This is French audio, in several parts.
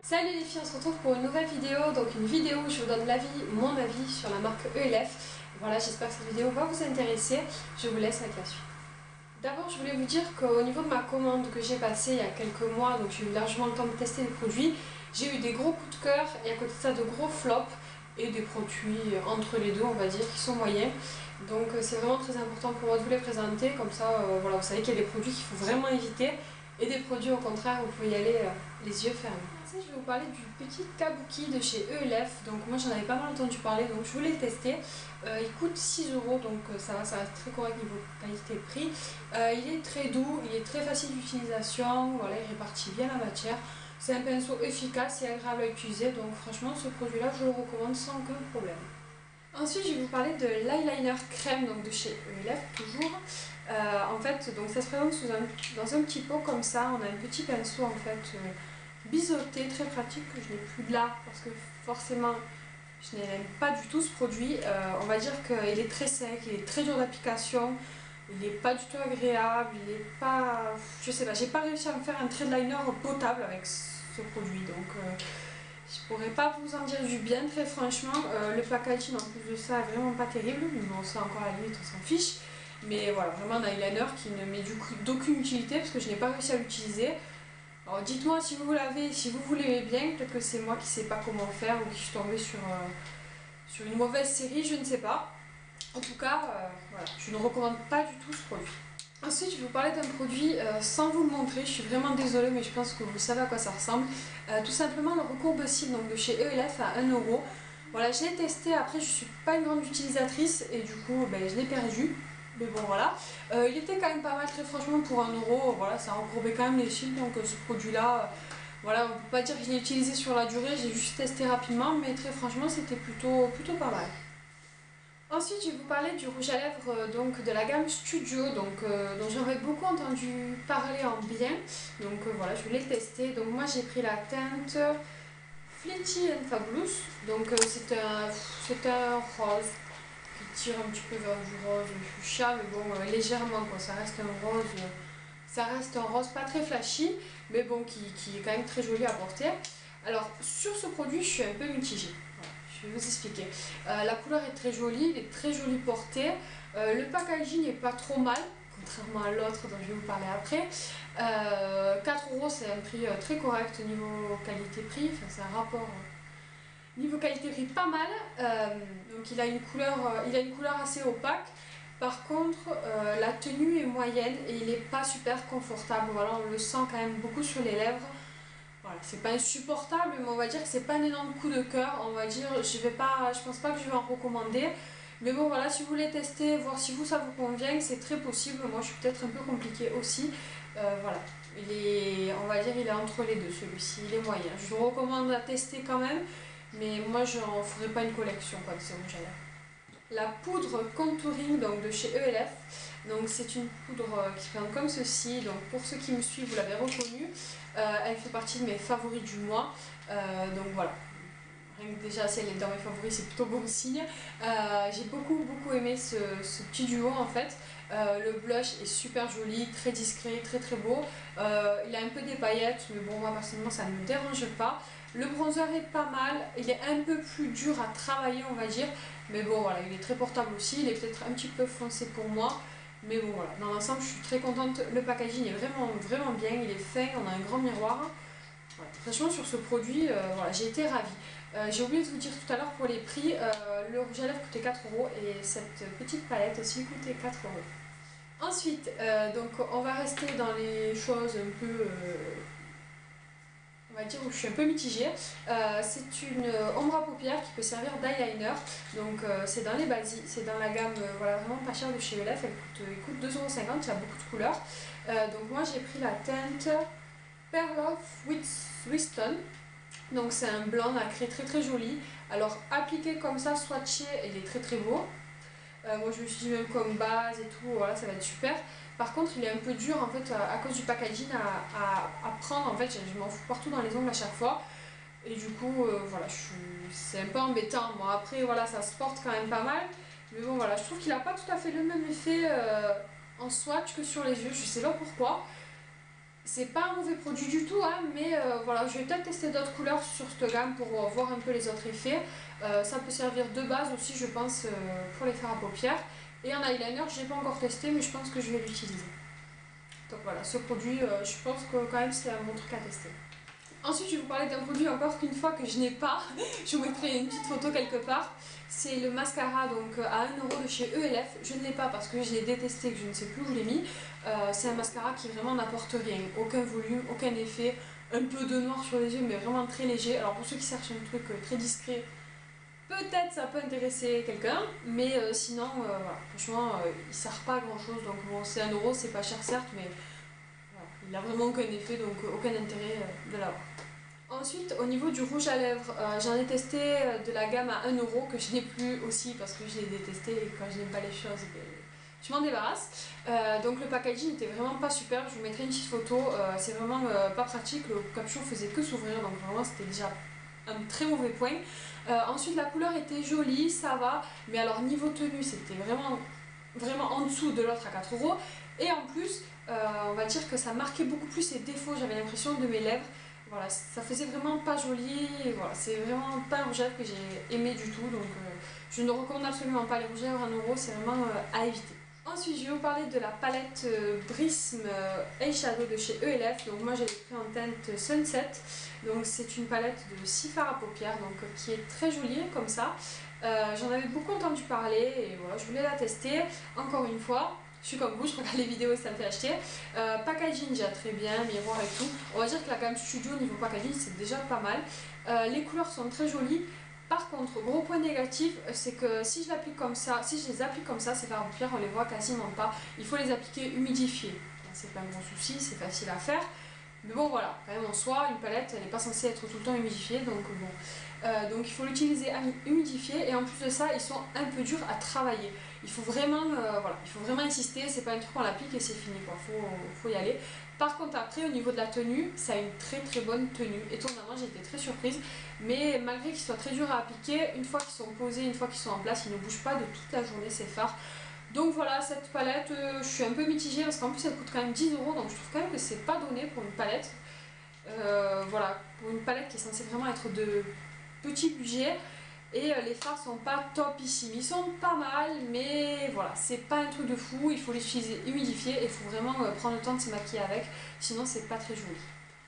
Salut les filles, on se retrouve pour une nouvelle vidéo, donc une vidéo où je vous donne mon avis sur la marque ELF. Voilà, j'espère que cette vidéo va vous intéresser, je vous laisse avec la suite. D'abord, je voulais vous dire qu'au niveau de ma commande que j'ai passée il y a quelques mois, donc j'ai eu largement le temps de tester les produits, j'ai eu des gros coups de cœur et à côté de ça de gros flops et des produits entre les deux, on va dire, qui sont moyens. Donc c'est vraiment très important pour moi de vous les présenter, comme ça voilà, vous savez qu'il y a des produits qu'il faut vraiment éviter et des produits au contraire où vous pouvez y aller les yeux fermés. Ensuite, je vais vous parler du petit kabuki de chez ELF. Donc moi j'en avais pas mal entendu parler, donc je voulais le tester. Il coûte 6 €, donc ça reste très correct niveau qualité-prix. Il est très doux, il est très facile d'utilisation, voilà, il répartit bien la matière. C'est un pinceau efficace et agréable à utiliser, donc franchement ce produit là je le recommande sans aucun problème. Ensuite, je vais vous parler de l'eyeliner crème, donc de chez ELF toujours. En fait, donc ça se présente dans un petit pot comme ça. On a un petit pinceau en fait biseauté, très pratique, que je n'ai plus de là parce que forcément je n'aime pas du tout ce produit. On va dire qu'il est très sec, il est très dur d'application, il n'est pas du tout agréable, il n'est pas... Je sais pas, j'ai pas réussi à me faire un trait de liner potable avec ce produit, donc... je pourrais pas vous en dire du bien, très franchement. Le packaging en plus de ça est vraiment pas terrible, mais bon, ça encore à la limite on s'en fiche. Mais voilà, vraiment un eyeliner qui ne m'est du coup d'aucune utilité parce que je n'ai pas réussi à l'utiliser. Alors dites-moi si vous l'avez, si vous l'aimez bien, peut-être que c'est moi qui sais pas comment faire ou qui suis tombée sur une mauvaise série, je ne sais pas. En tout cas, voilà, je ne recommande pas du tout ce produit. Ensuite, je vais vous parler d'un produit sans vous le montrer, je suis vraiment désolée, mais je pense que vous savez à quoi ça ressemble. Tout simplement le recourbe-cils donc de chez ELF à 1 €. Voilà, je l'ai testé, après je suis pas une grande utilisatrice et du coup je l'ai perdu. Mais bon voilà, il était quand même pas mal très franchement pour 1 €, voilà, ça recourbait quand même les cils, donc ce produit là, voilà, on peut pas dire que je l'ai utilisé sur la durée, j'ai juste testé rapidement, mais très franchement c'était plutôt pas mal. Ensuite, je vais vous parler du rouge à lèvres donc, de la gamme Studio, donc, dont j'aurais beaucoup entendu parler en bien. Donc voilà, je voulais le tester. Donc moi j'ai pris la teinte Fletty and Fabulous. Donc c'est un rose qui tire un petit peu vers du rose fuchsia, mais bon, légèrement quoi. Ça reste un rose pas très flashy, mais bon, qui est quand même très joli à porter. Alors sur ce produit, je suis un peu mitigée. Je vais vous expliquer. La couleur est très jolie, il est très joli porté. Le packaging n'est pas trop mal, contrairement à l'autre dont je vais vous parler après. 4 € c'est un prix très correct niveau qualité-prix, enfin, c'est un rapport niveau qualité-prix pas mal. Donc il a une couleur assez opaque. Par contre, la tenue est moyenne et il n'est pas super confortable. Voilà, on le sent quand même beaucoup sur les lèvres. Voilà, c'est pas insupportable, mais on va dire que c'est pas un énorme coup de cœur. On va dire, je pense pas que je vais en recommander. Mais bon, voilà, si vous voulez tester, voir si ça vous convient, c'est très possible. Moi, je suis peut-être un peu compliquée aussi. Voilà, on va dire, il est entre les deux, celui-ci, il est moyen. Je vous recommande à tester quand même, mais moi, je n'en ferai pas une collection, quoi, de ce rouge à lèvres. La poudre contouring donc, de chez ELF. Donc c'est une poudre qui se présente comme ceci. Donc pour ceux qui me suivent, vous l'avez reconnue. Elle fait partie de mes favoris du mois. Donc voilà. Rien que déjà si elle est dans mes favoris, c'est plutôt bon signe. J'ai beaucoup aimé ce petit duo en fait. Le blush est super joli, très discret, très beau. Il a un peu des paillettes, mais bon moi personnellement ça ne me dérange pas. Le bronzer est pas mal, il est un peu plus dur à travailler on va dire. Mais bon voilà, il est très portable aussi, il est peut-être un petit peu foncé pour moi. Mais bon voilà, dans l'ensemble je suis très contente, le packaging est vraiment bien, il est fin, on a un grand miroir. Voilà. Franchement sur ce produit, voilà, j'ai été ravie. J'ai oublié de vous dire tout à l'heure pour les prix, le rouge à lèvres coûtait 4 € et cette petite palette aussi coûtait 4 €. Ensuite, donc on va rester dans les choses un peu... on va dire où je suis un peu mitigée. C'est une ombre à paupières qui peut servir d'eyeliner. Donc c'est dans les basiques, c'est dans la gamme voilà, vraiment pas chère de chez ELF. Elle coûte 2,50 €, il y a beaucoup de couleurs. Donc moi j'ai pris la teinte Pearl of Wiston. Donc c'est un blanc nacré très joli. Alors appliqué comme ça, swatché, il est très beau. Moi je me suis dit même comme base et tout, voilà, ça va être super. Par contre il est un peu dur en fait à cause du packaging à prendre, en fait je m'en fous partout dans les ongles à chaque fois. Et du coup voilà, c'est un peu embêtant. Bon après voilà, ça se porte quand même pas mal. Mais bon voilà, je trouve qu'il n'a pas tout à fait le même effet en swatch que sur les yeux, je sais pas pourquoi. C'est pas un mauvais produit du tout, hein, mais voilà, je vais peut-être tester d'autres couleurs sur cette gamme pour voir un peu les autres effets. Ça peut servir de base aussi, je pense, pour les fards à paupières. Et un eyeliner, je n'ai pas encore testé, mais je pense que je vais l'utiliser. Donc voilà, ce produit, je pense que quand même c'est un bon truc à tester. Ensuite, je vais vous parler d'un produit encore qu'une fois que je n'ai pas. Je vous mettrai une petite photo quelque part. C'est le mascara donc à 1 € de chez ELF. Je ne l'ai pas parce que je l'ai détesté, que je ne sais plus où je l'ai mis. C'est un mascara qui vraiment n'apporte rien. Aucun volume, aucun effet. Un peu de noir sur les yeux, mais vraiment très léger. Alors pour ceux qui cherchent un truc très discret, peut-être ça peut intéresser quelqu'un. Mais sinon, voilà, franchement, il ne sert pas à grand chose. Donc bon, c'est 1 €, c'est pas cher certes, mais voilà, il n'a vraiment aucun effet, donc aucun intérêt de l'avoir. Ensuite, au niveau du rouge à lèvres, j'en ai testé de la gamme à 1 € que je n'ai plus aussi parce que je l'ai détesté et quand je n'aime pas les choses, je m'en débarrasse. Donc le packaging n'était vraiment pas super, je vous mettrai une petite photo, c'est vraiment pas pratique, le capuchon faisait que s'ouvrir donc vraiment c'était déjà un très mauvais point. Ensuite la couleur était jolie, ça va, mais alors niveau tenue c'était vraiment en dessous de l'autre à 4 € et en plus on va dire que ça marquait beaucoup plus ses défauts, j'avais l'impression de mes lèvres. Voilà, ça faisait vraiment pas joli, voilà, c'est vraiment pas un rouge à lèvres que j'ai aimé du tout, donc je ne recommande absolument pas les rouges à lèvres à 1 €, c'est vraiment à éviter. Ensuite, je vais vous parler de la palette Prism Eyeshadow de chez ELF. Donc moi, j'ai pris en teinte Sunset. Donc c'est une palette de 6 fards à paupières, donc qui est très jolie comme ça. J'en avais beaucoup entendu parler et voilà, je voulais la tester. Encore une fois, je suis comme vous, je regarde les vidéos et ça me fait acheter. Packaging déjà très bien, miroir et tout. On va dire que la gamme Studio niveau packaging c'est déjà pas mal. Les couleurs sont très jolies. Par contre, gros point négatif, c'est que si je l'applique comme ça, si je les applique comme ça, ces fards à paupières, on les voit quasiment pas. Il faut les appliquer humidifiés. C'est pas un gros souci, c'est facile à faire. Mais bon voilà, quand même en soi, une palette, elle n'est pas censée être tout le temps humidifiée, donc bon. Donc il faut l'utiliser humidifié et en plus de ça, ils sont un peu durs à travailler. Il faut vraiment, voilà, il faut vraiment insister, c'est pas un truc qu'on l'applique et c'est fini quoi, faut y aller. Par contre après au niveau de la tenue, ça a une très bonne tenue. Étonnamment j'ai été très surprise, mais malgré qu'ils soient très durs à appliquer, une fois qu'ils sont posés, une fois qu'ils sont en place, ils ne bougent pas de toute la journée ces fards. Donc voilà, cette palette, je suis un peu mitigée parce qu'en plus elle coûte quand même 10 € donc je trouve quand même que c'est pas donné pour une palette. Voilà, pour une palette qui est censée vraiment être de petit budget. Et les fards sont pas topissimes, ils sont pas mal, mais voilà, c'est pas un truc de fou, il faut les utiliser humidifiés et il faut vraiment prendre le temps de se maquiller avec, sinon c'est pas très joli.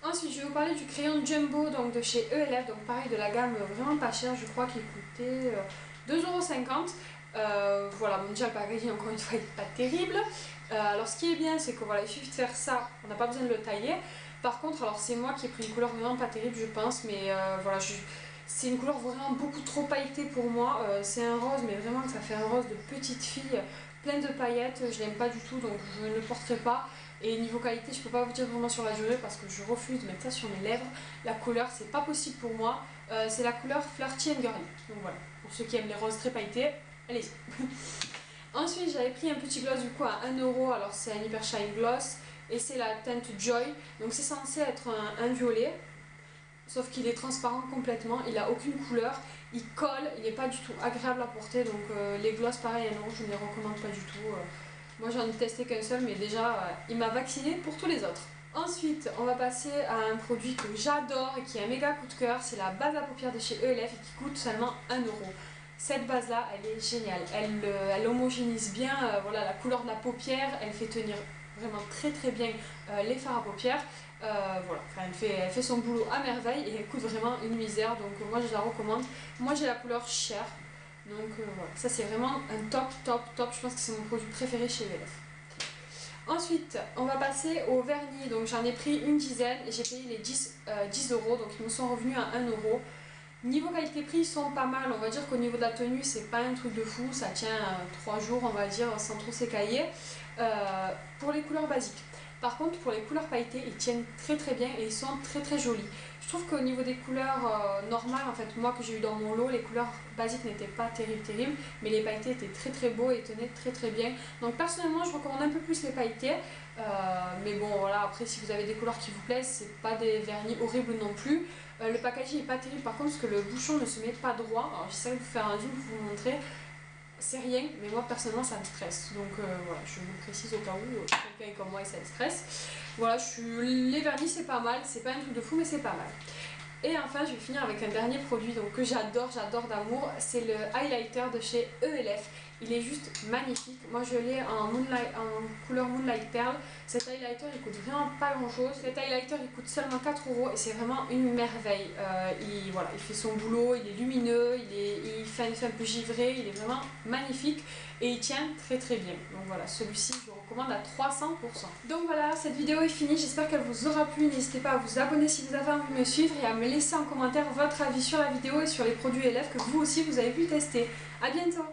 Ensuite, je vais vous parler du crayon Jumbo donc de chez ELF, donc pareil de la gamme vraiment pas chère, je crois qu'il coûtait 2,50 €. Voilà, bon déjà le packaging encore une fois il n'est pas terrible. Alors ce qui est bien c'est que voilà, il suffit de faire ça, on n'a pas besoin de le tailler. Par contre, alors c'est moi qui ai pris une couleur vraiment pas terrible je pense, mais voilà, c'est une couleur vraiment beaucoup trop pailletée pour moi. C'est un rose, mais vraiment que ça fait un rose de petite fille, plein de paillettes. Je l'aime pas du tout, donc je ne le porterai pas. Et niveau qualité, je peux pas vous dire vraiment sur la durée parce que je refuse de mettre ça sur mes lèvres. La couleur, c'est pas possible pour moi. C'est la couleur Flirty and Girly. Donc voilà, pour ceux qui aiment les roses très pailletées, allez-y. Ensuite, j'avais pris un petit gloss du coup à 1 €. Alors c'est un Hyper Shine Gloss et c'est la teinte Joy. Donc c'est censé être un violet. Sauf qu'il est transparent complètement, il a aucune couleur, il colle, il n'est pas du tout agréable à porter, donc les gloss pareil à 1 €, je ne les recommande pas du tout. Moi j'en ai testé qu'un seul, mais déjà il m'a vacciné pour tous les autres. Ensuite, on va passer à un produit que j'adore et qui est un méga coup de cœur, c'est la base à paupières de chez ELF et qui coûte seulement 1 €. Cette base là, elle est géniale, elle homogénise bien voilà, la couleur de la paupière, elle fait tenir vraiment très bien les fards à paupières. Voilà, enfin, elle fait son boulot à merveille et elle coûte vraiment une misère, donc moi je la recommande. Moi j'ai la couleur chair, donc voilà, ça c'est vraiment un top, je pense que c'est mon produit préféré chez ELF. Ensuite, on va passer au vernis, donc j'en ai pris une dizaine et j'ai payé les 10 €, donc ils me sont revenus à 1 €. Niveau qualité-prix, ils sont pas mal, on va dire qu'au niveau de la tenue, c'est pas un truc de fou, ça tient 3 jours, on va dire, sans trop s'écailler. Pour les couleurs basiques. Par contre, pour les couleurs pailletées, ils tiennent très bien et ils sont très jolis. Je trouve qu'au niveau des couleurs normales, en fait, moi que j'ai eu dans mon lot, les couleurs basiques n'étaient pas terribles, mais les pailletés étaient très beaux et tenaient très bien. Donc personnellement, je recommande un peu plus les pailletés. Mais bon, voilà, après, si vous avez des couleurs qui vous plaisent, c'est pas des vernis horribles non plus. Le packaging est pas terrible par contre, parce que le bouchon ne se met pas droit. Alors j'essaie de vous faire un zoom pour vous montrer. c'est rien, mais moi personnellement ça me stresse. Donc voilà, je vous le précise au cas où quelqu'un est comme moi et ça le stresse. Voilà, les vernis c'est pas mal, c'est pas un truc de fou mais c'est pas mal. Et enfin je vais finir avec un dernier produit donc, que j'adore d'amour, c'est le highlighter de chez ELF. Il est juste magnifique, moi je l'ai en couleur Moonlight Pearl. Cet highlighter il coûte vraiment pas grand chose, cet highlighter il coûte seulement 4 € et c'est vraiment une merveille. Voilà, il fait son boulot, il est lumineux, il fait un effet un peu givré, il est vraiment magnifique et il tient très bien. Donc voilà, celui-ci je le recommande à 300%. Donc voilà, cette vidéo est finie, j'espère qu'elle vous aura plu. N'hésitez pas à vous abonner si vous avez envie de me suivre et à me laisser en commentaire votre avis sur la vidéo et sur les produits ELF que vous aussi vous avez pu tester. A bientôt!